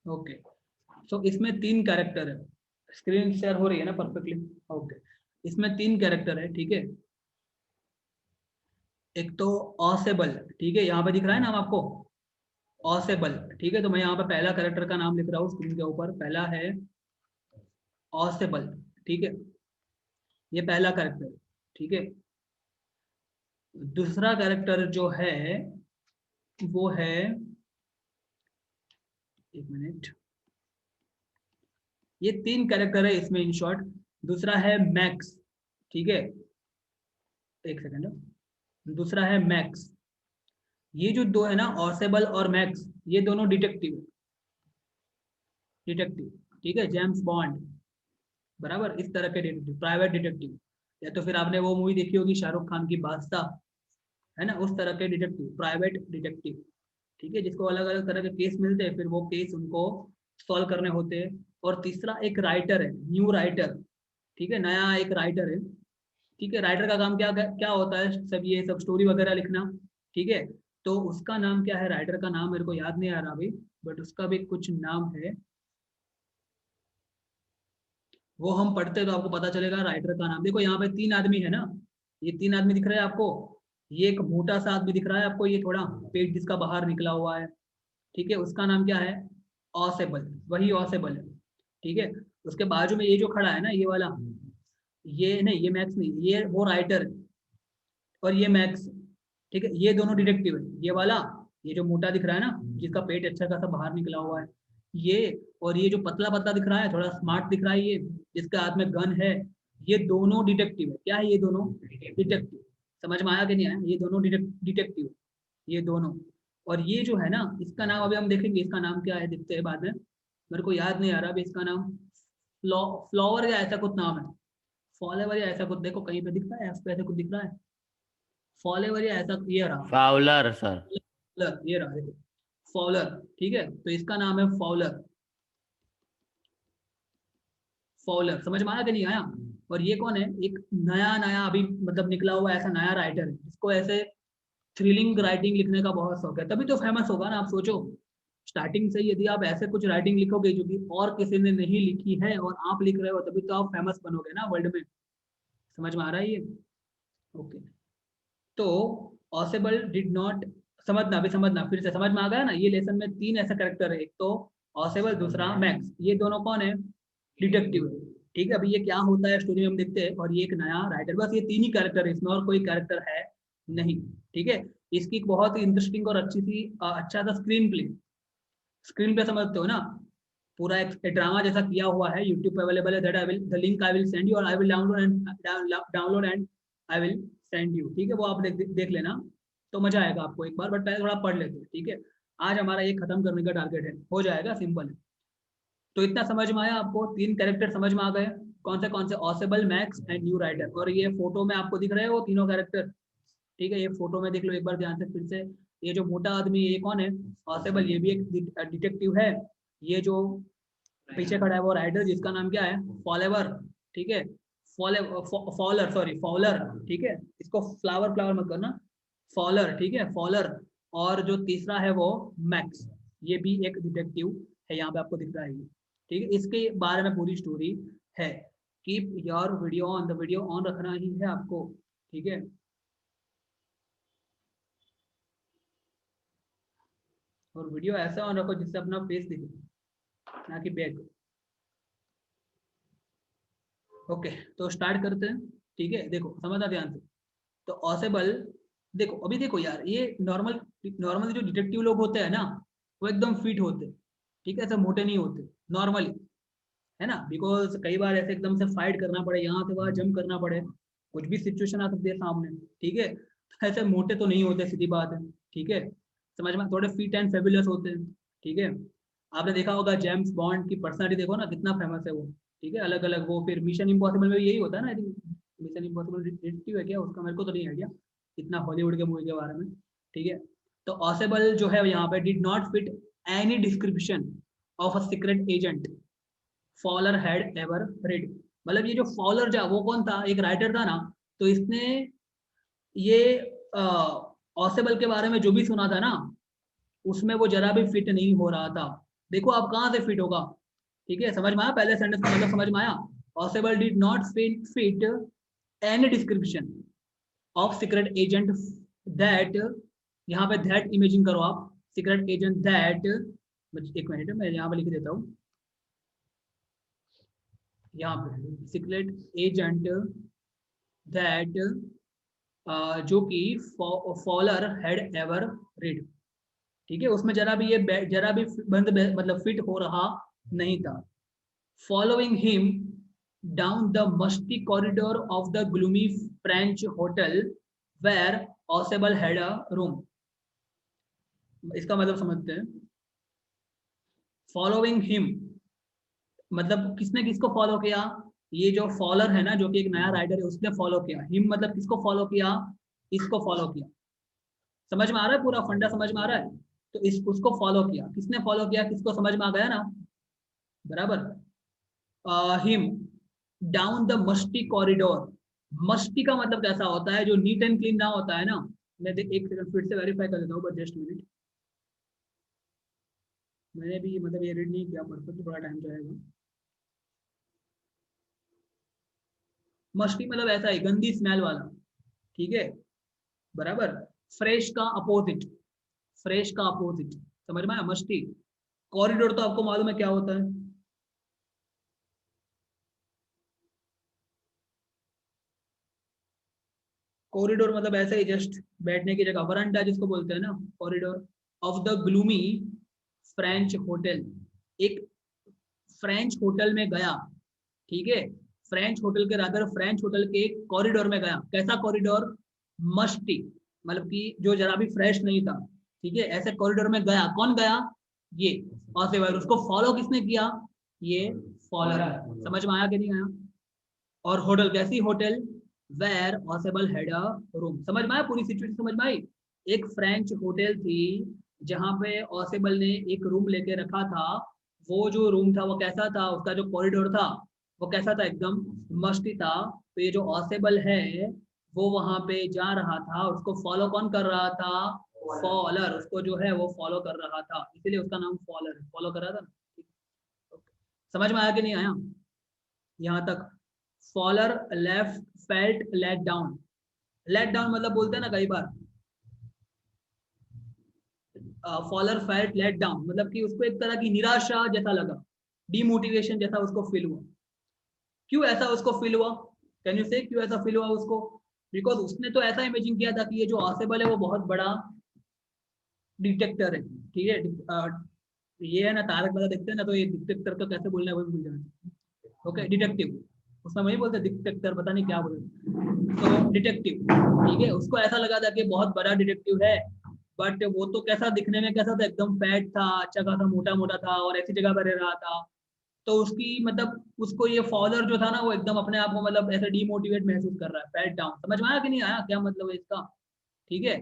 Okay, सो इसमें 3 character है। Screen share हो रही है ना परफेक्टली? ओके, इसमें 3 कैरेक्टर है, ठीक है। एक तो ऑसेबल, ठीक है, यहाँ पे दिख रहा है नाम आपको, ऑसेबल, ठीक है। तो मैं यहाँ पे पहला कैरेक्टर का नाम लिख रहा हूँ स्क्रीन के ऊपर, पहला है ऑसेबल, ठीक है, ये पहला कैरेक्टर, ठीक है। दूसरा कैरेक्टर जो है वो है, एक मिनट, ये 3 कैरेक्टर है इसमें इन शॉर्ट। दूसरा है मैक्स, ठीक है, एक सेकंड, दूसरा है मैक्स। ये जो दो है ना, ऑसेबल और मैक्स, ये दोनों डिटेक्टिव, डिटेक्टिव, ठीक है, जेम्स बॉन्ड, बराबर, इस तरह के डिटेक्टिव, प्राइवेट डिटेक्टिव। या तो फिर आपने वो मूवी देखी होगी शाहरुख खान की, बादशाह, है ना, उस तरह के डिटेक्टिव, प्राइवेट डिटेक्टिव, ठीक है, जिसको अलग अलग तरह के केस मिलते हैं, फिर वो केस उनको सॉल्व करने होते हैं। और तीसरा एक राइटर है, न्यू राइटर, ठीक है, नया एक राइटर है, ठीक है। राइटर का काम क्या क्या होता है, सब ये सब स्टोरी वगैरह लिखना, ठीक है। तो उसका नाम क्या है, राइटर का नाम मेरे को याद नहीं आ रहा अभी, बट उसका भी कुछ नाम है, वो हम पढ़ते तो आपको पता चलेगा राइटर का नाम। देखो यहाँ पे 3 आदमी है ना, ये 3 आदमी दिख रहे हैं आपको। ये एक मोटा सा आदमी दिख रहा है आपको, ये थोड़ा पेट जिसका बाहर निकला हुआ है, ठीक है, उसका नाम क्या है, ऑसेबल, वही ऑसेबल है, ठीक है। उसके बाजू में ये जो खड़ा है ना, ये वाला, ये नहीं, ये मैक्स नहीं, ये वो राइटर है, और ये मैक्स, ठीक है, ये दोनों डिटेक्टिव है, ये वाला, ये जो मोटा दिख रहा है ना, जिसका पेट अच्छा खासा बाहर निकला हुआ है, ये, और ये जो पतला पतला दिख रहा है, थोड़ा स्मार्ट दिख रहा है, ये जिसके हाथ में गन है, ये दोनों डिटेक्टिव है। क्या है, ये दोनों डिटेक्टिव। समझ में आया कि नहीं आया, ये दोनों डिटेक्टिव, ये दोनों। और ये जो है ना, इसका नाम अभी हम देखेंगे, इसका नाम क्या है देखते हैं बाद में, मेरे को याद नहीं आ रहा अभी इसका नाम, फ्लावर या ऐसा कुछ नाम है, फॉलोवर या ऐसा कुछ, देखो कहीं पे दिखता है, ऐसा कुछ दिख रहा है, फॉलोवर या ऐसा, ये रहा, फाउलर सर। फॉलर, ये रहा देखो, फॉलर, ठीक है, तो इसका नाम है फॉलर, फॉलर, समझ में आया कि नहीं आया। और ये कौन है, एक नया नया अभी मतलब निकला हुआ ऐसा नया राइटर है, जिसको ऐसे थ्रिलिंग राइटिंग लिखने का बहुत शौक है, तभी तो फेमस होगा ना। आप सोचो, स्टार्टिंग से यदि आप ऐसे कुछ राइटिंग लिखोगे जो कि और किसी ने नहीं लिखी है, और आप लिख रहे हो, तभी तो आप फेमस बनोगे ना वर्ल्ड में। समझ में आ रहा है ये? ओके, तो ऑसेबल डिड नॉट, समझना अभी, समझना फिर से, समझ में आ गया ना, ये लेसन में 3 ऐसा करेक्टर है, एक तो ऑसेबल, दूसरा मैक्स, ये दोनों कौन है, डिटेक्टिव है, ठीक है। अभी ये क्या होता है स्टोरी में हम देखते हैं, और ये एक नया राइटर, बस ये 3 ही कैरेक्टर है इसमें, और कोई कैरेक्टर है नहीं, ठीक है। इसकी एक बहुत ही इंटरेस्टिंग और अच्छी सी अच्छा सा स्क्रीन प्ले, स्क्रीन पे समझते हो ना, पूरा एक ड्रामा जैसा किया हुआ है, यूट्यूब पे अवेलेबल है, that I will, the link I will send you, और I will download and I will send you, ठीक है, वो आप देख लेना, तो मजा आएगा आपको एक बार, बट पहले थोड़ा पढ़ लेते हैं, ठीक है। आज हमारा ये खत्म करने का टारगेट है, हो जाएगा, सिंपल है। तो इतना समझ में आया आपको, 3 कैरेक्टर समझ में आ गए, कौन से, Ausable, max and new writer. और ये फोटो में आपको दिख रहे हैं वो तीनों कैरेक्टर, ठीक है, ये फोटो में देख लो एक बार ध्यान से फिर से। ये जो मोटा आदमी ये कौन है, ऑसेबल, ये भी एक डिटेक्टिव है। ये जो पीछे खड़ा है वो राइडर, जिसका नाम क्या है, फॉलोवर, ठीक है, फॉलर, सॉरी फॉलर, ठीक है, इसको फ्लावर फ्लावर मत करना, फॉलर, ठीक है, फॉलर। और जो तीसरा है वो मैक्स, ये भी एक डिटेक्टिव है, यहाँ पे आपको दिख रहा है ये, ठीक है। इसके बारे में पूरी स्टोरी है। Keep your video on, the video on रखना ही है आपको, ठीक है। और वीडियो ऐसा ऑन रखो जिससे अपना फेस दिखे, ना कि बैक। ओके, तो स्टार्ट करते हैं, ठीक है। देखो समझना ध्यान से, तो ऑसेबल, देखो अभी देखो यार, ये नॉर्मल, नॉर्मली जो डिटेक्टिव लोग होते हैं ना, वो एकदम फिट होते हैं, ठीक है, ऐसे मोटे नहीं होते नॉर्मली, है ना, बिकॉज कई बार ऐसे एकदम से फाइट करना पड़े, यहाँ से वहां जंप करना पड़े, कुछ भी सिचुएशन आ सकती है सामने, ठीक है, तो ऐसे मोटे तो नहीं होते, सीधी बात है, ठीक है। समझ में, थोड़े फिट एंड फेबुलस होते हैं, ठीक है। आपने देखा होगा जेम्स बॉन्ड की पर्सनालिटी, देखो ना कितना फेमस है वो, ठीक है, अलग अलग, वो फिर मिशन इम्पॉसिबल में भी यही होता है ना, I think mission impossible detective है क्या उसका, मेरे को तो नहीं आइडिया इतना हॉलीवुड के मूवी के बारे में, ठीक है। तो ऑसेबल जो है यहाँ पे, did not fit any description of a secret agent Fowler had ever read. मतलब ये जो फॉलर था वो कौन था, एक राइटर था ना, तो इसने ये ऑसेबल के बारे में जो भी सुना था ना, उसमें वो जरा भी फिट नहीं हो रहा था, देखो आप कहाँ से फिट होगा, ठीक है, समझ में आया, पहले सेंटेंस का मतलब समझ में आया। Possible did not fit any description of secret agent that, यहाँ पे दैट इमेजिन करो आप, सीक्रेट एजेंट दैट, एक मिनट मैं यहाँ पे लिख देता हूँ, यहाँ पे सीक्रेट एजेंट दैट जो कि फॉलर हैड एवर रीड, ठीक है, उसमें जरा भी ये जरा भी बंद मतलब फिट हो रहा नहीं था। Following him down the musty corridor of the gloomy French hotel where Ausable had a room, इसका मतलब समझते हैं। फॉलोइंग हिम मतलब किसने किसको फॉलो किया, ये जो फॉलोअर है ना, जो कि एक नया राइडर है, उसने फॉलो किया। हिम मतलब किसको फॉलो किया, इसको फॉलो किया। समझ में आ रहा है, पूरा फंडा समझ में आ रहा है। तो इस उसको फॉलो किया, किसने फॉलो किया, किसको, समझ में आ गया ना, बराबर। Him down the musty corridor, musty का मतलब कैसा होता है, जो नीट एंड क्लीन ना होता है ना। मैं एक सेकंड फिर से वेरीफाई कर देता हूँ, बट जस्ट मिनट, मैंने भी मतलब ये रीड नहीं किया परफेक्ट, थोड़ा टाइम जाएगा। मस्टी मतलब ऐसा ही गंदी स्मेल वाला, ठीक है, बराबर। फ्रेश का अपोजिट, फ्रेश का अपोजिट, समझ में आया, मस्टी। कॉरिडोर तो आपको मालूम है क्या होता है, कॉरिडोर मतलब ऐसे ही जस्ट बैठने की जगह, वरांडा जिसको बोलते हैं ना, corridor of the gloomy French hotel, एक फ्रेंच होटल में गया, ठीक है, फ्रेंच होटल के रादर फ्रेंच होटल के कॉरिडोर में गया। कैसा कॉरिडोर, मस्टी, मतलब कि जो जरा भी फ्रेश नहीं था, ठीक है, ऐसे कॉरिडोर में गया। कौन गया, ये ऑसेवर, उसको फॉलो किसने किया, ये फॉलोअर। समझ में आया कि नहीं आया। और होटल कैसी hotel, where Ausable had a room, समझ में आया, पूरी सिचुएशन समझ में आई। एक फ्रेंच होटल थी जहां पे ऑसेबल ने एक रूम लेके रखा था। वो जो रूम था वो कैसा था, उसका जो कॉरिडोर था वो कैसा था, एकदम मस्ती था। तो ये जो ऑसेबल है वो वहां पे जा रहा था, उसको फॉलो कौन कर रहा था, फॉलोअर, उसको जो है वो फॉलो कर रहा था, इसीलिए उसका नाम फॉलोअर, फॉलो कर रहा था। समझ में आया कि नहीं आया यहाँ तक। Fowler left felt let down, let down मतलब बोलते हैं ना कई बार, फॉलर फेल्ट लेट डाउन मतलब कि उसको एक तरह की निराशा जैसा लगा, डिमोटिवेशन जैसा उसको फील हुआ। क्यों ऐसा उसको फील हुआ, कैन यू से क्यों ऐसा फील हुआ उसको। बिकॉज उसने तो ऐसा इमेजिन किया था कि ये जो ऑसेबल है वो बहुत बड़ा डिटेक्टर है, ठीक है, ये है ना तारक मेहता देखते हैं ना, तो ये डिटेक्टर का कैसे बोलना है वो भी भूल जाते हैं। ओके, डिटेक्टिव, उसमें वही बोलते डिटेक्टर, पता नहीं क्या बोलते, तो डिटेक्टिव, ठीक है, उसको ऐसा लगा था कि बहुत बड़ा डिटेक्टिव है। बट वो तो कैसा दिखने में कैसा था, एकदम फैट था, अच्छा खासा मोटा मोटा था, और ऐसी जगह पर रह रहा था। तो उसकी मतलब उसको ये फॉलोअर जो था ना, वो एकदम अपने आप को मतलब ऐसे डिमोटिवेट महसूस कर रहा है, फैट डाउन। समझ में आया कि नहीं आया, क्या मतलब है इसका, ठीक है।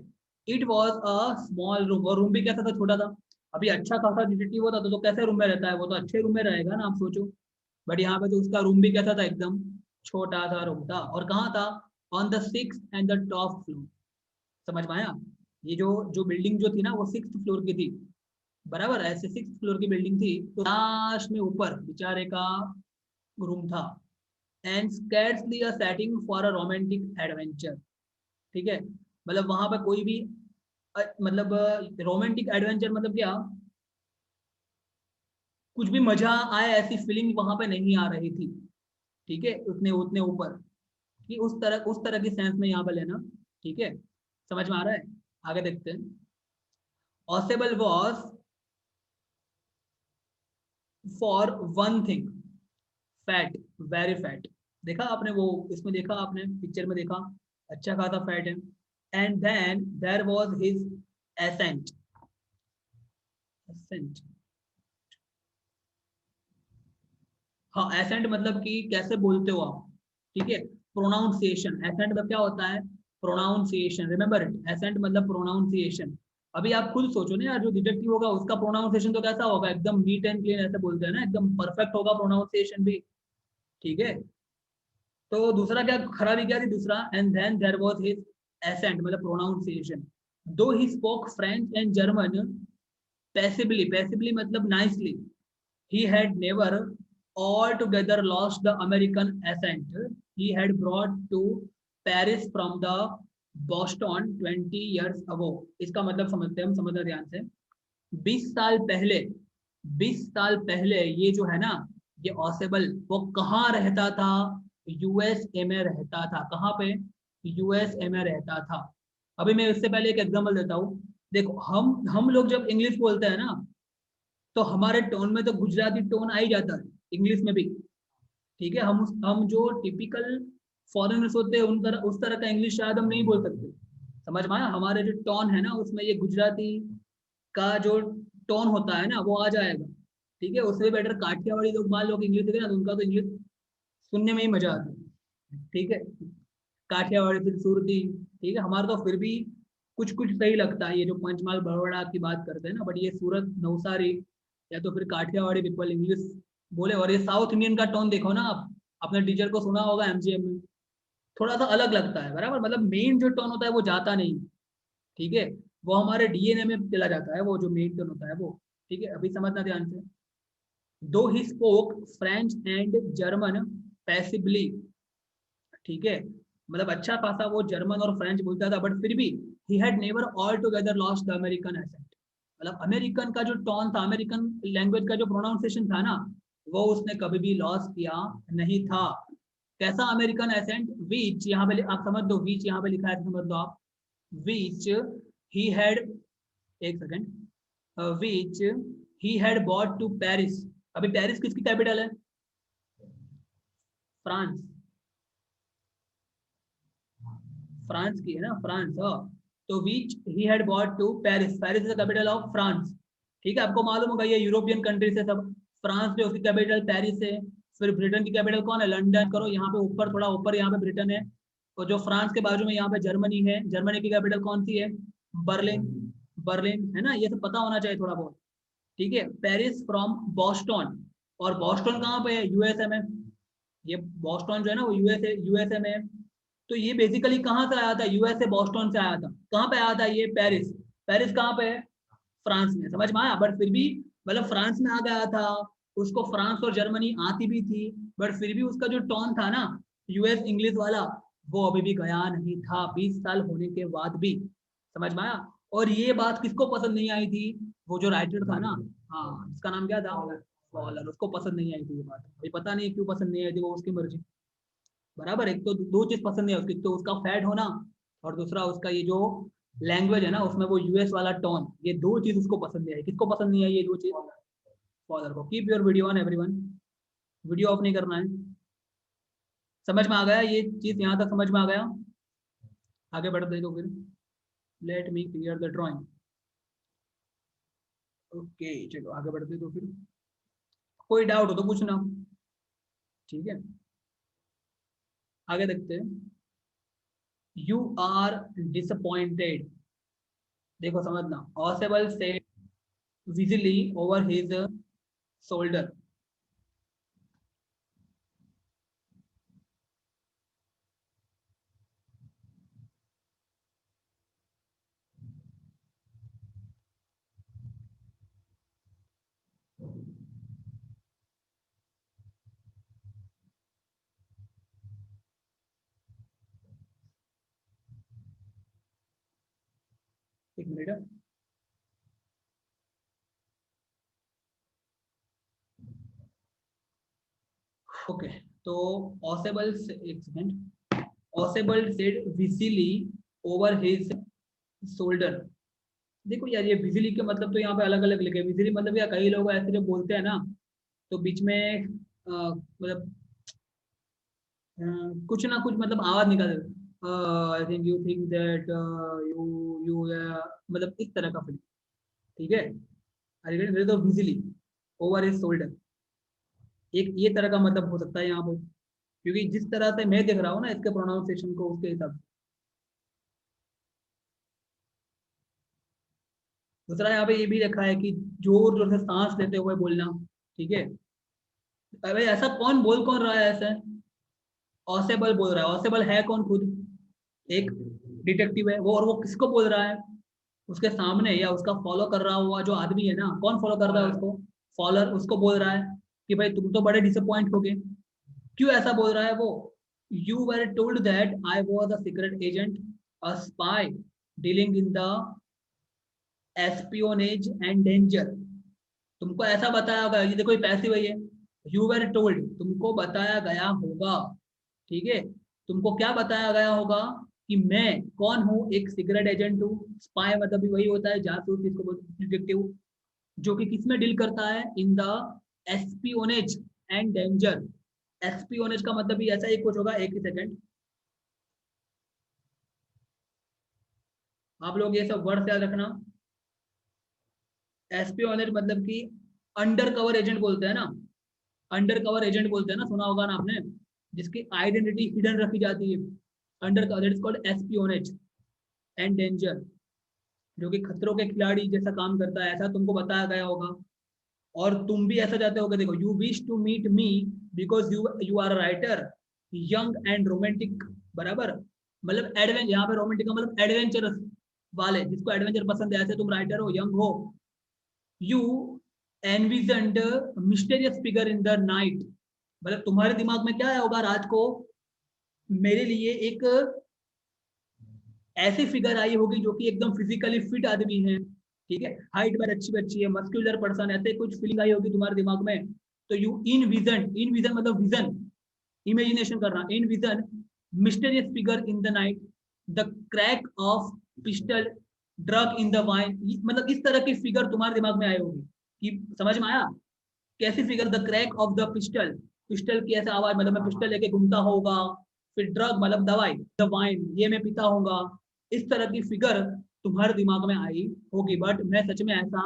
It was a small room, और रूम भी कैसा था, छोटा था। अभी अच्छा खासा डिटेक्टिव होता तो कैसे रूम में रहता है, वो तो अच्छे रूम में रहेगा ना, आप सोचो। बट यहाँ पे तो उसका रूम भी कैसा था, एकदम छोटा सा रूम था, और कहाँ था, on the 6th and the top floor. समझ में आया, ये जो बिल्डिंग जो थी ना वो 6th फ्लोर की थी, बराबर, ऐसे 6th फ्लोर की बिल्डिंग थी, तो लास्ट में ऊपर बेचारे का रूम था। And scarcely a setting for a romantic adventure, ठीक है, मतलब वहां पर कोई भी मतलब रोमांटिक एडवेंचर मतलब क्या, कुछ भी मजा आए ऐसी फीलिंग वहां पे नहीं आ रही थी, ठीक है, उतने उतने ऊपर कि उस तरह की सेंस में यहाँ पे लेना, ठीक है, समझ में आ रहा है। आगे देखते हैं। Possible was for one thing, fat, very fat, देखा आपने वो, इसमें देखा आपने पिक्चर में देखा, अच्छा खासा फैट है। And then there was his accent, accent, हाँ एसेंट मतलब कि कैसे बोलते हो आप, ठीक है, प्रोनाउंसिएशन, एसेंट मतलब क्या होता है, प्रोनाउंसिएशन, रिमेंबर इट, एसेंट मतलब प्रोनाउंसिएशन। अभी आप खुद सोचो ना यार, जो डिटेक्टिव होगा उसका प्रोनाउंसिएशन तो कैसा होगा, एकदम नीट एंड क्लीन ऐसे बोलते हैं ना, एकदम परफेक्ट होगा प्रोनाउंसिएशन भी, ठीक है। तो दूसरा क्या खराबी क्या थी, दूसरा, and then there was his accent मतलब pronunciation. Though he spoke French and German, passably, passably मतलब nicely, he had never altogether lost the American accent he had brought to Paris from the Boston 20 years ago। इसका मतलब समझते हैं हम, समझना ध्यान से। 20 साल पहले, 20 साल पहले ये जो है ना, ये ऑसेबल वो कहाँ रहता था? यूएसए में रहता था। कहाँ पे? यूएसए में रहता था। अभी मैं इससे पहले एक एग्जांपल देता हूँ। देखो, हम लोग जब इंग्लिश बोलते हैं ना, तो हमारे टोन में तो गुजराती टोन आ ही जाता है, इंग्लिश में भी। ठीक है, हम जो टिपिकल फॉरेनर्स होते हैं उन तरह, उस तरह का इंग्लिश शायद हम नहीं बोल सकते। समझ में आया? हमारे जो टोन है ना, उसमें ये गुजराती का जो टोन होता है ना, वो आ जाएगा। ठीक है, उससे बेटर काठियावाड़ी लोग मान लो इंग्लिश देखे ना, तो उनका तो इंग्लिश सुनने में ही मजा आता है। ठीक है, काठियावाड़ी फिर सुरती। ठीक है, हमारा तो फिर भी कुछ कुछ सही लगता है, ये जो पंचमहाल बड़ौदा की बात करते हैं ना, बट ये सूरत नवसारी या तो फिर काठियावाड़ी पीपल इंग्लिश बोले। और ये साउथ इंडियन का टोन देखो ना आप, अपने टीचर को सुना होगा एमजीएम में, थोड़ा सा अलग लगता है, बराबर। मतलब मेन जो टोन होता है वो जाता नहीं। ठीक है, वो हमारे डीएनए में चला जाता है, वो जो मेन टोन होता है वो। ठीक है, अभी समझना ध्यान से। Though he spoke French and German passably. ठीक है, मतलब अच्छा खासा वो जर्मन और फ्रेंच बोलता था, बट फिर भी he had never altogether lost the American accent. मतलब अमेरिकन का जो टोन था, अमेरिकन लैंग्वेज का जो प्रोनाउंसिएशन था ना, वो उसने कभी भी लॉस किया नहीं था। कैसा अमेरिकन एसेंट? विच, यहाँ पे आप समझ दो, विच यहाँ पे लिखा है, समझ दो आप। विच ही हैड, एक second, which he had bought to Paris. अभी पेरिस किसकी कैपिटल है? फ्रांस, फ्रांस की है ना, फ्रांस। हाँ, तो which he had bought to Paris, Paris is the capital of France. ठीक है, आपको मालूम होगा ये यूरोपियन कंट्रीज है सब। फ्रांस जो उसकी कैपिटल पेरिस है। फिर ब्रिटेन की कैपिटल कौन है? लंदन। करो यहाँ पे ऊपर, थोड़ा ऊपर यहाँ पे ब्रिटेन है। और जो फ्रांस के बाजू में यहाँ पे जर्मनी है, जर्मनी की कैपिटल कौन सी है? बर्लिन। बर्लिन है ना, ये सब पता होना चाहिए थोड़ा बहुत। ठीक है, पेरिस फ्रॉम बॉस्टन। और बॉस्टन कहाँ पे है? यूएसए में। ये बॉस्टन जो है ना, वो यूएसए, यूएसए में है। तो ये बेसिकली कहाँ से आया था? यूएसए बॉस्टन से आया था। कहाँ पे आया था ये? पेरिस। पेरिस कहाँ पे है? फ्रांस में। समझ में आया? बट फिर भी मतलब फ्रांस में आ गया था। उसको फ्रांस और जर्मनी आती भी थी, बट फिर भी उसका जो टोन था ना, यूएस इंग्लिश वाला, वो अभी भी गया नहीं था 20 साल होने के बाद भी। समझ में आया? और ये बात किसको पसंद नहीं आई थी? वो जो राइटर था ना, हाँ, इसका नाम क्या था? फॉलर। उसको पसंद नहीं आई थी ये बात। अभी पता नहीं क्यों पसंद नहीं आई थी, वो उसकी मर्जी। बराबर, एक तो दो चीज पसंद नहीं है उसकी, तो उसका फैट होना, और दूसरा उसका ये जो लैंग्वेज है ना, उसमें वो यूएस वाला टोन, ये दो चीज उसको पसंद नहीं आई। किसको पसंद नहीं आई ये दो चीज? फॉदर को। Keep your video on everyone, video of नहीं करना है। समझ में आ गया ये चीज? यहाँ तक समझ में आ गया? आगे बढ़ते तो फिर, let me clear the drawing. Okay, चलो आगे बढ़ते तो फिर, कोई डाउट हो तो पूछना। ठीक है, आगे देखते हैं। You are disappointed. देखो समझना, Ausable said wheezily over his shoulder. एक मिनट। ओके, तो ऑसेबल से, एक second, Ausable said wheezily over his shoulder. देखो यार, ये बिजली के मतलब तो यहाँ पे अलग अलग लिखे। बिजली मतलब यार, कई लोग ऐसे जब बोलते हैं ना, तो बीच में मतलब कुछ ना कुछ मतलब आवाज निकाल, I think you think that, you you मतलब इस तरह का फील। ठीक है, अरे तो बिजली ओवर हिज शोल्डर, एक ये तरह का मतलब हो सकता है यहाँ पे, क्योंकि जिस तरह से मैं देख रहा हूँ ना इसके प्रोनाउंसिएशन को, उसके हिसाब से। दूसरा यहाँ पे ये भी लिखा है कि जोर जोर से सांस लेते हुए बोलना। ठीक है, अरे ऐसा कौन बोल कौन रहा है ऐसे? ऑसेबल बोल रहा है। ऑसेबल है कौन खुद? एक डिटेक्टिव है वो, और वो किसको बोल रहा है? उसके सामने या उसका फॉलो कर रहा हुआ जो आदमी है ना, कौन फॉलो कर रहा है उसको? फॉलोअर उसको बोल रहा है कि भाई तुम तो बड़े डिसअपॉइंट हो गए। क्यों ऐसा बोल रहा है वो? You were told that I was a secret agent, a spy dealing in the espionage and danger. तुमको ऐसा बताया गया, ये देखो ये पैसिव है ये। यू वर टोल्ड, तुमको बताया गया होगा, ठीक है। तुमको क्या बताया गया होगा? कि मैं कौन हूँ, एक सीक्रेट एजेंट हूँ। स्पाई मतलब भी वही होता है, जासूस जिसको बोलते हैं, डिटेक्टिव, जो कि किसमें डील करता है? In the espionage and danger. Espionage का मतलब भी ऐसा ही कुछ होगा, एक ही सेकंड। आप लोग ये सब वर्ड याद रखना। एस्पियोनेज मतलब कि अंडर कवर एजेंट बोलते हैं ना, अंडर कवर एजेंट बोलते हैं ना, सुना होगा ना आपने, जिसकी आइडेंटिटी हिडन रखी जाती है। Under cover, that is called espionage and danger, जो कि खतरों के खिलाड़ी जैसा काम करता है, ऐसा तुमको बताया गया होगा। और तुम भी ऐसा चाहते होगे, देखो, you wish to meet me because you you are writer, young and romantic, बराबर। मतलब एडवेंचर, यहाँ पे रोमांटिक का मतलब एडवेंचरस वाले, जिसको एडवेंचर पसंद है, ऐसे तुम राइटर हो, यंग हो। You envisioned mysterious figure in the night, मतलब तुम्हारे दिमाग में क्या आया होगा रात को? मेरे लिए एक ऐसी फिगर आई होगी जो कि एकदम फिजिकली फिट आदमी है, ठीक है, हाइट पर अच्छी अच्छी है, मस्कुलर पर्सन, ऐसे कुछ फीलिंग आई होगी तुम्हारे दिमाग में। तो you in vision, in vision मतलब विजन, इमेजिनेशन करना, इन vision mysterious figure in the night, the crack of pistol drug in the wine, मतलब इस तरह की फिगर तुम्हारे दिमाग में आई होगी। कि समझ में आया? कैसी figure? The crack of the pistol, pistol की ऐसे आवाज, मतलब मैं पिस्टल लेके घूमता होगा। फिर ड्रग मतलब दवाई, द वाइन ये मैं पीता होगा। इस तरह की फिगर तुम्हारे दिमाग में आई होगी, बट मैं सच में ऐसा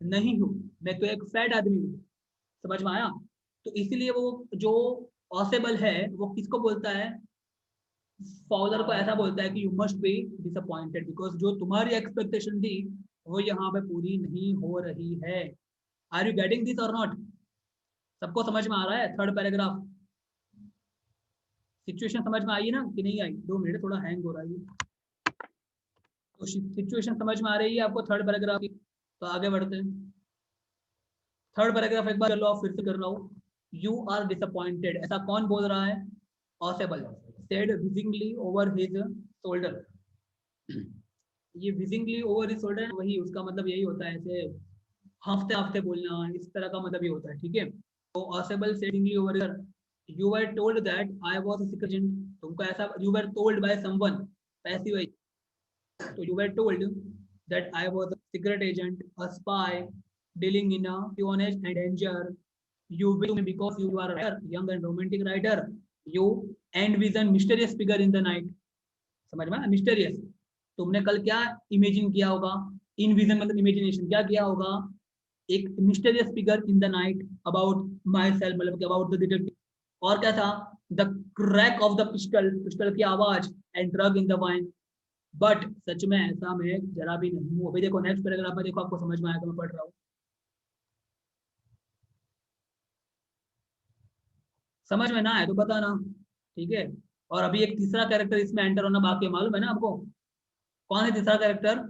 नहीं हूँ। मैं तो एक फैट आदमी हूँ। समझ में आया? तो इसीलिए वो जो पॉसिबल है वो किसको बोलता है? फॉलोअर को ऐसा बोलता है कि you must be disappointed because जो तुम्हारी एक्सपेक्टेशन थी वो यहाँ पे पूरी नहीं हो रही है। आर यू गेटिंग दिस और नॉट? सबको समझ में आ रहा है? थर्ड पैराग्राफ सिचुएशन समझ में आई है ना कि नहीं आई? 2 मिनट, थोड़ा हैंग हो रहा है। तो सिचुएशन समझ में आ रही है आपको थर्ड पैराग्राफ की? तो आगे बढ़ते हैं। थर्ड पैराग्राफ एक बार कर लो, आप फिर से कर रहा हूँ। यू आर डिसअपॉइंटेड, ऐसा कौन बोल रहा है? Ausable said wheezingly over his shoulder. ये विजिंगली ओवर हिज शोल्डर, वही उसका मतलब यही होता है, ऐसे हफ्ते हफ्ते बोलना, इस तरह का मतलब ये होता है, ठीक है। तो ऑसेबल सेडिंगली over, you were told that I was a secret agent, तुमको ऐसा, you were told by someone, passive है। तो you were told that I was a secret agent, a spy, dealing in a espionage and danger. You will me because you are a writer, young and romantic writer. You envision mysterious figure in the night. समझ में? Mysterious, तुमने कल क्या imagine किया होगा? इन vision मतलब imagination, क्या किया होगा? एक mysterious figure in the night about myself, मतलब अबाउट द डिटेक्टिव। और क्या था? The crack of the pistol, pistol की आवाज, and drug in the wine. But सच में ऐसा मैं जरा भी नहीं हूँ। अभी देखो नेक्स्ट पैराग्राफ में, देखो आपको समझ में आएगा, मैं पढ़ रहा हूँ। समझ में ना आए तो बताना, ठीक है। और अभी एक तीसरा कैरेक्टर इसमें एंटर होना बाकी है, मालूम है ना आपको? कौन है तीसरा कैरेक्टर?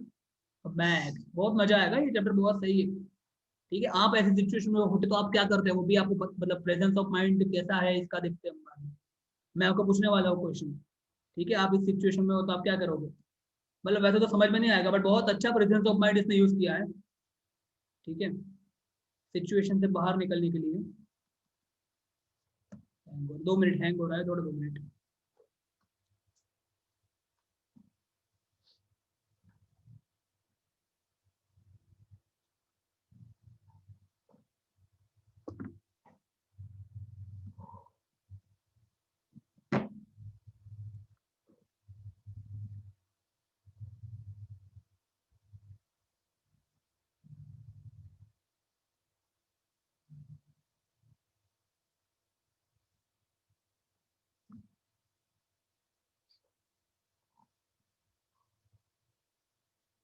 मैक्स। बहुत मजा आएगा, ये चैप्टर बहुत सही है, ठीक है। आप ऐसी सिचुएशन में होते तो आप क्या करते हैं, वो भी आपको मतलब प्रेजेंस ऑफ माइंड कैसा है इसका देखते हैं। मैं आपको पूछने वाला हूँ क्वेश्चन, ठीक है। आप इस सिचुएशन में हो तो आप क्या करोगे? मतलब वैसे तो समझ में नहीं आएगा, बट बहुत अच्छा प्रेजेंस ऑफ माइंड इसने यूज किया है, ठीक है, सिचुएशन से बाहर निकलने के लिए। 2 मिनट हैंग हो रहा है, थोड़ा 2 minute.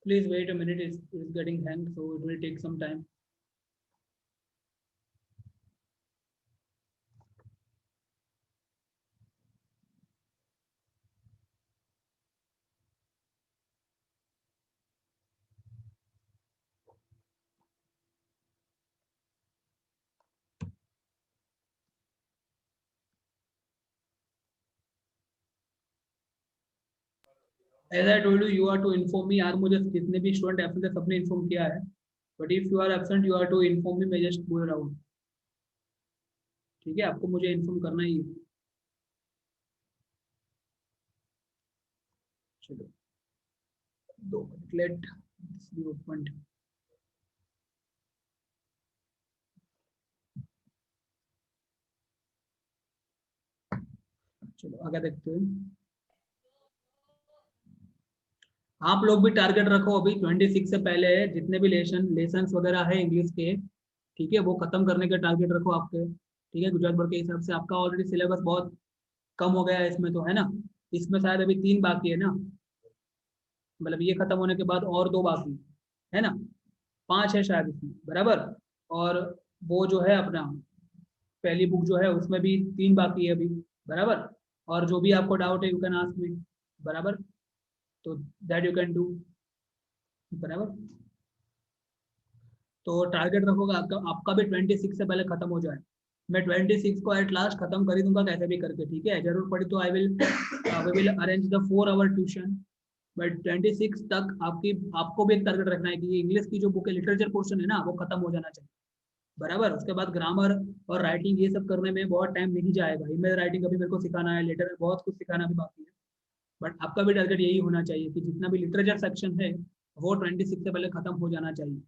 Please wait a minute, it's getting hanged, so it will take some time. As I told you are to inform me. यार मुझे जितने भी स्टूडेंट एब्सेंट है सबने इन्फॉर्म किया है, but if you are absent you are to inform me, मैं just बोल रहा हूँ। ठीक है, आपको मुझे इन्फॉर्म करना ही है। चलो 2 मिनट लेट बी ओपन। चलो आगे देखते हैं। आप लोग भी टारगेट रखो अभी 26 से पहले जितने भी लेसन वगैरह है इंग्लिश के, ठीक है, वो खत्म करने के टारगेट रखो आपके। ठीक है, गुजरात बोर्ड के हिसाब से आपका ऑलरेडी सिलेबस बहुत कम हो गया है इसमें तो, है ना। इसमें शायद अभी 3 बाकी है ना, मतलब ये खत्म होने के बाद और 2 बाकी है ना, 5 है शायद इसमें, बराबर। और वो जो है अपना पहली बुक जो है उसमें भी 3 बाकी है अभी, बराबर। और जो भी आपको डाउट है यू कैन आस्क मी, बराबर। तो दैट यू कैन डू, बराबर। तो टारगेट रखोगे आपका आपका भी 26 से पहले खत्म हो जाए। मैं 26 को एट लास्ट खत्म कर ही दूंगा कैसे भी करके, ठीक है। जरूर पड़ी तो I will we will arrange the 4 hour tuition. But 26 तक आपकी आपको भी एक टारगेट रखना है कि ये इंग्लिश की जो बुक है लिटरेचर पोर्शन है ना वो खत्म हो जाना चाहिए, बराबर। उसके बाद ग्रामर और राइटिंग ये सब करने में बहुत टाइम नहीं जाएगा। ईमेल राइटिंग अभी मेरे को सिखाना है, लेटर में बहुत कुछ सिखाना भी बाकी है। बट आपका भी टारगेट यही होना चाहिए कि जितना भी लिटरेचर सेक्शन है वो 26 से पहले खत्म हो जाना चाहिए,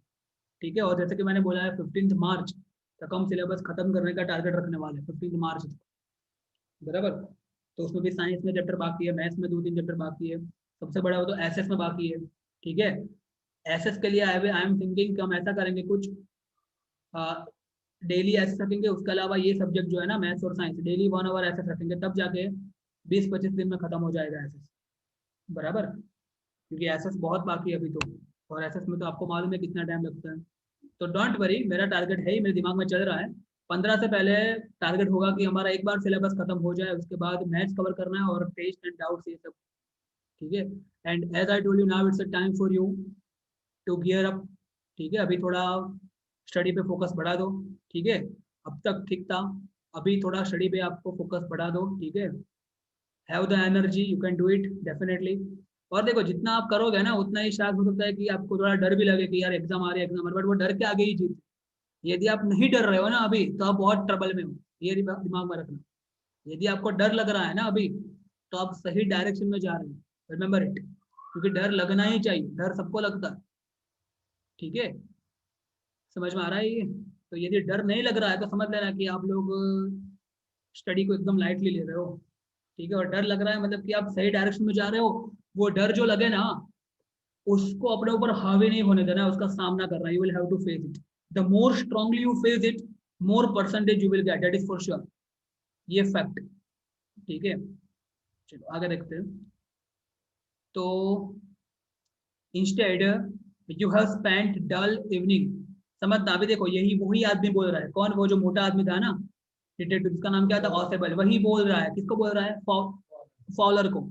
ठीक है। और जैसे कि मैंने बोला है 15 मार्च तक हम सिलेबस खत्म करने का टारगेट रखने वाले हैं, 15 मार्च तक, बराबर। तो उसमें भी साइंस में चैप्टर बाकी है, मैथ्स में 2-3 चैप्टर बाकी है, सबसे बड़ा वो तो एसएस में बाकी है, ठीक है। एसएस के लिए आई एम थिंकिंग कि हम ऐसा करेंगे कुछ, डेली एसएस रखेंगे, उसके अलावा ये सब्जेक्ट जो है ना मैथ्स और साइंस डेली 1 आवर एसएस रखेंगे, तब जाके 20-25 दिन में खत्म हो जाएगा एसएस, बराबर। क्योंकि एसएस बहुत बाकी है अभी तो, और एसएस में तो आपको मालूम है कितना टाइम लगता है। तो डोंट वरी, मेरा टारगेट है ही, मेरे दिमाग में चल रहा है। 15 से पहले टारगेट होगा कि हमारा एक बार सिलेबस खत्म हो जाए, उसके बाद मैथ्स कवर करना है और टेस्ट एंड डाउट्स ये सब, ठीक है। And as I told you now it's a time for you to gear up, ठीक है। अभी थोड़ा स्टडी पे फोकस बढ़ा दो, ठीक है। अब तक ठीक था, अभी थोड़ा स्टडी पे आपको फोकस बढ़ा दो, ठीक है। Have the energy, you can do it definitely. और देखो जितना आप करोगे ना उतना ही शायद हो सकता है कि आपको थोड़ा डर भी लगे कि यार एग्जाम आ रही है, एग्जाम आ रही है, बट वो डर के आगे ही जीत। यदि आप नहीं डर रहे हो ना अभी तो आप बहुत ट्रबल में हो, ये दिमाग में रखना। यदि आपको डर लग रहा है ना अभी तो आप सही डायरेक्शन में जा रहे हैं, रिमेंबर इट। क्योंकि डर लगना ही चाहिए, डर सबको लगता है, ठीक है। समझ में आ रहा है ये। तो यदि डर नहीं लग रहा है तो समझ लेना कि आप लोग स्टडी को एकदम लाइटली ले रहे हो, ठीक है। और डर लग रहा है मतलब कि आप सही डायरेक्शन में जा रहे हो। वो डर जो लगे ना उसको अपने ऊपर हावी नहीं होने देना, उसका सामना करना। You will have to face it, the more strongly you face it more percentage you will get, that is for sure, ये फैक्ट, ठीक है। चलो आगे देखते हैं। तो instead you have spent dull evening, समझना अभी देखो यही वही आदमी बोल रहा है, कौन, वो जो मोटा आदमी था ना डिटेक्टिव, जिसका नाम क्या था ऑसेबल, वही बोल रहा है। किसको बोल रहा है? फॉलर को।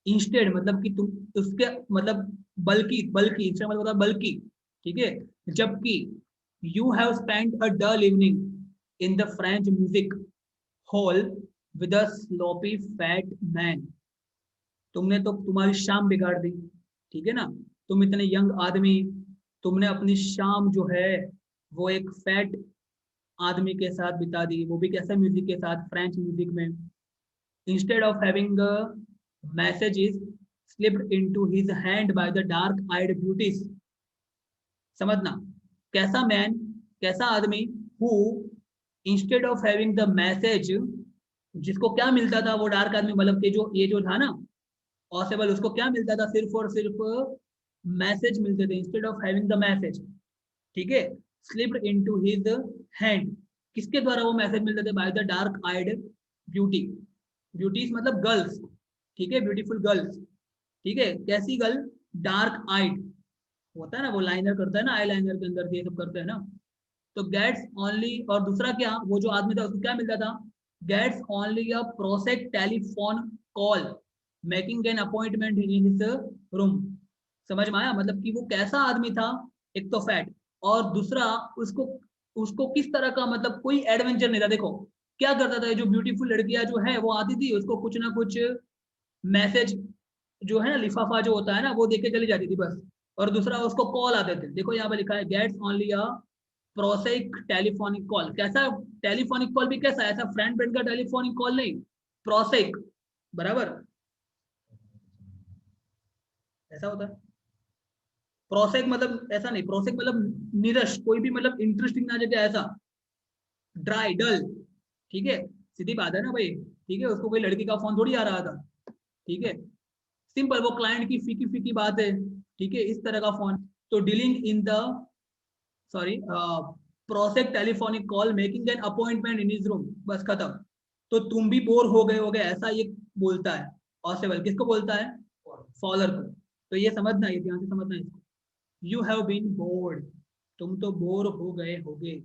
इंस्टेड मतलब कि तुम उसके मतलब बल्कि बल्कि इंस्टेड मतलब बल्कि, ठीक है। जबकि you have spent a dull evening in the French music hall with a sloppy fat man, तुमने तो तुम्हारी शाम बिगाड़ दी, ठीक है ना। तुम इतने यंग आदमी, तुमने अपनी शाम जो है वो एक फैट आदमी के साथ बिता दी, वो भी कैसे म्यूजिक के साथ, फ्रेंच म्यूजिक में। Instead of having messages slipped into his hand by the dark eyed beauties, समझना कैसा मैन, कैसा आदमी, who instead of having the message, जिसको क्या मिलता था, वो डार्क आदमी मतलब कि जो ये जो था ना पॉसिबल, उसको क्या मिलता था, सिर्फ और सिर्फ मैसेज मिलते थे, instead of having the message, ठीक है। स्लिप्ड इनटू हिज हैंड, किसके द्वारा वो मैसेज मिलते थे? By the dark eyed beauty, beauties मतलब गर्ल्स, ठीक है, ब्यूटीफुल गर्ल्स, ठीक है। कैसी गर्ल? डार्क आइड, होता है ना वो लाइनर करता है ना, आई लाइनर के अंदर ये सब करते हैं ना। तो गेट्स ओनली, और दूसरा क्या, वो जो आदमी था उसको क्या मिलता था? Gets only a prosaic telephone call making an appointment in his room, समझ में आया? मतलब कि वो कैसा आदमी था, एक तो फैट, और दूसरा उसको उसको किस तरह का मतलब कोई एडवेंचर नहीं था। देखो क्या करता था, जो ब्यूटीफुल लड़कियां जो है वो आती थी उसको कुछ ना कुछ मैसेज जो है ना लिफाफा जो होता है ना, वो देख के चली जाती थी बस। और दूसरा उसको कॉल आते थे, देखो यहाँ पे लिखा है gets only a prosaic telephonic call. कैसा टेलीफोनिक कॉल भी कैसा, ऐसा फ्रेंड फ्रेंड का टेलीफोनिक कॉल नहीं, प्रोसेक, बराबर ऐसा होता है। प्रोसेक मतलब ऐसा नहीं, प्रोसेक मतलब नीरस, कोई भी मतलब इंटरेस्टिंग ना जगह ऐसा, ड्राई डल, ठीक है, सीधी बात है ना भाई, ठीक है, उसको कोई लड़की का फोन थोड़ी आ रहा था, ठीक है, सिंपल, वो क्लाइंट की फीकी फीकी बात है, ठीक है, इस तरह का फोन। तो dealing in the sorry prosaic telephonic call making an appointment in his room, बस खत्म। तो तुम भी बोर हो गए होगे, ऐसा ये बोलता है ऑसेबल, किसको बोलता है, फॉलर को। तो ये समझना, ये ध्यान से समझना इसको, यू हैव बीन बोर्ड, तुम तो बोर हो गए होगे,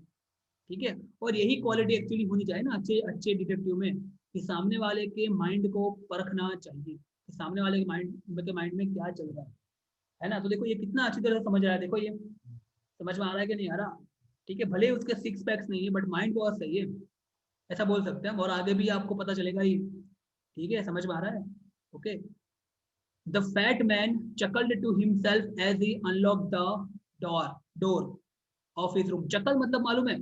ठीक है। और यही क्वालिटी एक्चुअली होनी चाहिए ना अच्छे अच्छे डिटेक्टिव में, कि सामने वाले के माइंड को परखना चाहिए, कि सामने वाले के माइंड में क्या चल रहा है ना। तो देखो ये कितना अच्छी तरह से समझ रहा है, देखो ये समझ में आ रहा है कि नहीं आ रहा, ठीक है, भले ही उसके सिक्स पैक्स नहीं है बट माइंड बहुत सही है, ऐसा बोल सकते हैं, और आगे भी आपको पता चलेगा ही, ठीक है, समझ में आ रहा है, okay. The fat man chuckled to himself as he unlocked the door of his room। चकल मतलब मालूम है,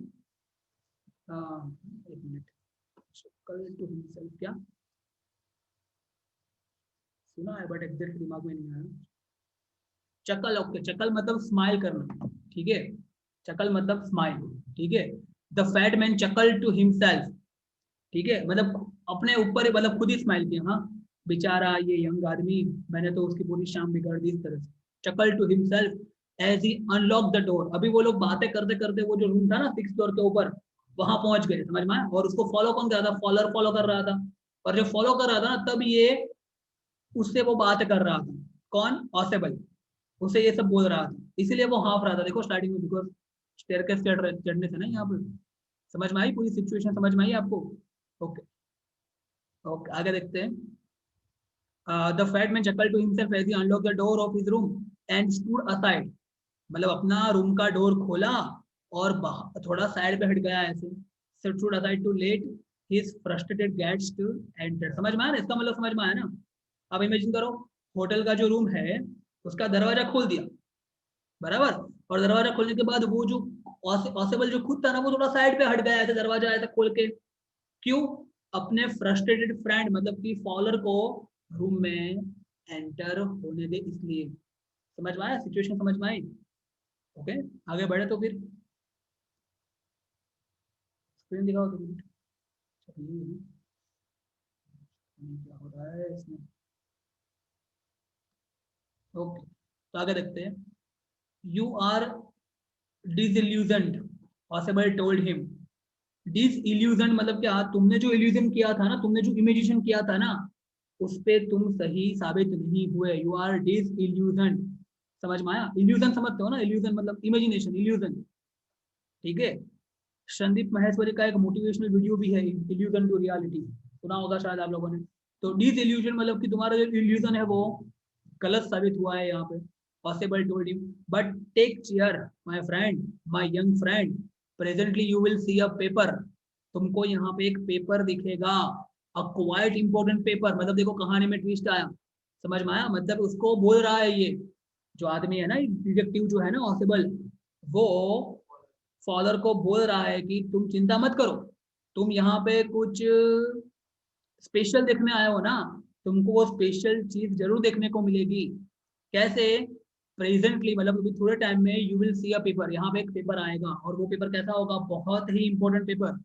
एक मिनट, chuckle to himself क्या सुना है बट एग्जैक्ट दिमाग में नहीं आया। चकल, ओके, चकल मतलब स्माइल करना, ठीक है, चकल मतलब स्माइल, ठीक है। The fat man chuckle to himself, ठीक है, मतलब अपने ऊपर ही, मतलब खुद ही स्माइल किया, हाँ बेचारा ये यंग आदमी, मैंने तो उसकी पूरी शाम बिगाड़ दी इस तरह से। Chuckle to himself as he unlock the door. अभी वो लोग बातें करते करते वो जो रूम था ना सिक्स फ्लोर के ऊपर, वहां पहुंच गए, समझ में आया? और उसको फॉलो कौन कर रहा था, फॉलोअर फॉलो कर रहा था। और जब फॉलो कर रहा था ना तब ये उससे वो बात कर रहा था, कौन, ऑसेबल, उसे ये सब बोल रहा था, इसीलिए वो हाँफ रहा था, देखो स्टार्टिंग में, बिकॉज स्टेयरकेस चढ़ने से ना यहाँ पे। समझ में आई पूरी सिचुएशन, समझ में आई आपको? ओके, ओके, आगे देखते हैं। The fat man chuckled to himself as he unlocked the door of his room and stood aside। मतलब अपना रूम का डोर खोला और थोड़ा साइड पे हट गया ऐसे, stood aside to let his frustrated guests to enter। समझ में आया ना, इसका मतलब समझ में आया ना। अब इमेजिन करो, होटल का जो रूम है उसका दरवाजा खोल दिया, बराबर, और दरवाजा खोलने के बाद वो जो पॉसिबल जो खुद था ना वो थोड़ा साइड पे हट गया ऐसे, दरवाजा ऐसे खोल के, क्यों, अपने फ्रस्ट्रेटेड फ्रेंड मतलब कि फॉलोअर को रूम में एंटर होने दे इसलिए। समझ में आया, सिचुएशन समझ में आई? ओके, आगे बढ़े तो फिर स्क्रीन दिखाओ तो क्या हो रहा है इसमें। ओके, तो आगे देखते हैं। You are disillusioned, Ausable told him. Disillusion मतलब क्या, तुमने जो इल्यूजन किया था ना, तुमने जो इमेजिनेशन किया था ना, उस पे तुम सही साबित नहीं हुए, यू आर डिसइल्यूजन। समझ में आया, इल्यूजन समझते हो ना, इल्यूजन मतलब इमेजिनेशन, इल्यूजन, ठीक है। संदीप महेश्वरी का एक मोटिवेशनल वीडियो भी है, इल्यूजन टू रियलिटी, सुना होगा शायद आप लोगों ने। तो डिसइल्यूजन मतलब कि तुम्हारा जो इल्यूजन है वो गलत साबित हुआ है यहाँ पे, possible to him, but take care my friend, my young friend, presently you will see a paper. तुमको यहाँ पे एक पेपर दिखेगा, अ क्वाइट इंपॉर्टेंट पेपर, मतलब देखो कहानी में ट्विस्ट आया, समझ में आया, मतलब उसको बोल रहा है ये जो आदमी है ना, डिटेक्टिव जो है ना ऑसिबल, वो फादर को बोल रहा है कि तुम चिंता मत करो, तुम यहाँ पे कुछ स्पेशल देखने आए हो ना, तुमको वो स्पेशल चीज जरूर देखने को मिलेगी। कैसे, प्रेजेंटली मतलब अभी थोड़े टाइम में you will see a paper, यहाँ पे एक पेपर आएगा, और वो पेपर कैसा होगा, बहुत ही इंपॉर्टेंट पेपर,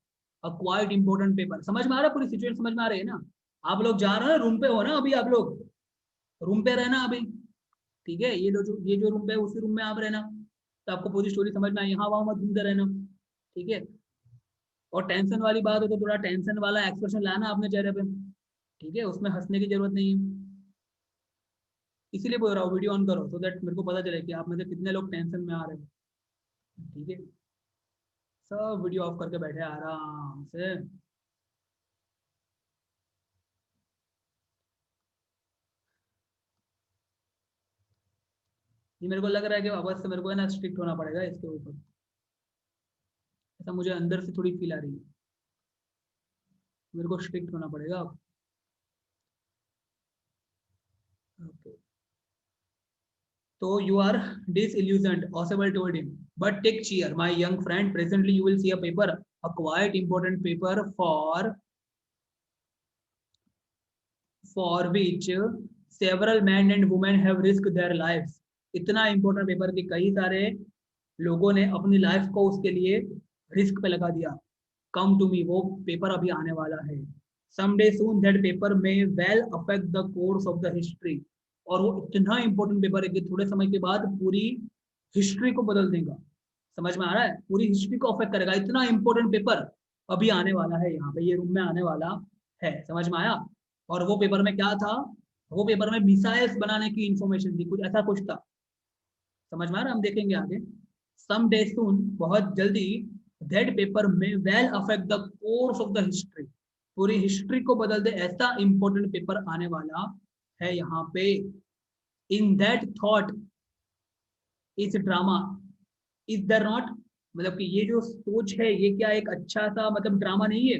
अ क्वाइट इंपॉर्टेंट पेपर। समझ में आ रहा है, पूरी सिचुएशन समझ में आ रही है ना? आप लोग जा रहे हो रूम पे हो ना अभी, आप लोग रूम पे रहना अभी, ठीक है, ये जो रूम पे है उसी रूम में आप रहना, तो आपको पूरी स्टोरी समझ में आई, यहाँ वहां मत घूमते रहना, ठीक है। और टेंशन वाली बात हो तो थोड़ा टेंशन वाला एक्सप्रेशन लाना अपने चेहरे पे, ठीक है, उसमें हंसने की जरूरत नहीं है। इसीलिए बोल रहा हूँ वीडियो ऑन करो, सो दैट मेरे को पता चले कि आप में से कितने लोग टेंशन में आ रहे हैं, ठीक है। सब वीडियो ऑफ करके बैठे हैं आराम से। ये मेरे को लग रहा है कि वापस से मेरे को है ना स्ट्रिक्ट होना पड़ेगा इसके ऊपर, ऐसा मुझे अंदर से थोड़ी फील आ रही है, मेरे को स्ट्रिक्ट होना पड़ेगा अब। So you are disillusioned, Oswald told him. But take cheer, my young friend. Presently you will see a paper, a quite important paper for which several men and women have risked their lives. इतना important paper कि कई सारे लोगों ने अपनी life को उसके लिए रिस्क पे लगा दिया. Come to me, वो पेपर अभी आने वाला है. Someday soon that paper may well affect the course of the history. और वो इतना इंपॉर्टेंट पेपर है कि थोड़े समय के बाद पूरी हिस्ट्री को बदल देगा. समझ में आ रहा है? पूरी हिस्ट्री को अफेक्ट करेगा. इतना इंपॉर्टेंट पेपर अभी आने वाला है, यहाँ पे ये रूम में आने वाला है. समझ में आया? और वो पेपर में क्या था? वो पेपर में मिसाइल्स बनाने की इंफॉर्मेशन थी, कुछ ऐसा कुछ था. समझ में आ रहा है? हम देखेंगे आगे. सम डे सून, बहुत जल्दी, दैट पेपर में well affect the course of the history. पूरी हिस्ट्री को बदल दे ऐसा इंपॉर्टेंट पेपर आने वाला है यहाँ पे. In that thought is drama is there not. मतलब कि ये जो सोच है ये क्या एक अच्छा सा मतलब ड्रामा नहीं है,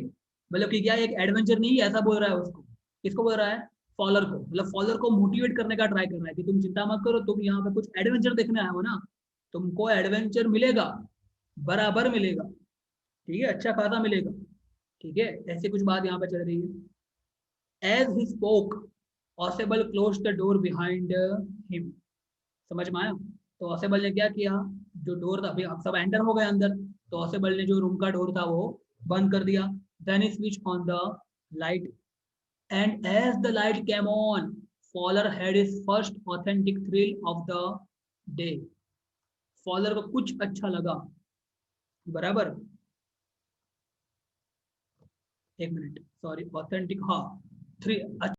मतलब कि क्या एक एडवेंचर नहीं है, ऐसा बोल रहा है उसको. किसको बोल रहा है? फॉलर को. मतलब फॉलर को मोटिवेट करने का ट्राई कर रहा है कि तुम चिंता मत करो, तुम यहाँ पे कुछ एडवेंचर देखने आए हो ना, तुमको एडवेंचर मिलेगा, बराबर मिलेगा. ठीक है, अच्छा खासा मिलेगा. ठीक है, ऐसी कुछ बात यहाँ पे चल रही है. As he spoke, Ausable close the door behind him. समझ में आया? तो ऑसेबल ने क्या किया? जो डोर था, अभी आप सब एंटर हो गए अंदर, तो ऑसेबल ने जो रूम का डोर था वो बंद कर दिया. Then he switch on the light, and as the light came on, Fowler had his first authentic thrill of the day. Fowler को कुछ अच्छा लगा, बराबर. एक मिनट, सॉरी, ऑथेंटिक, हाँ, थ्री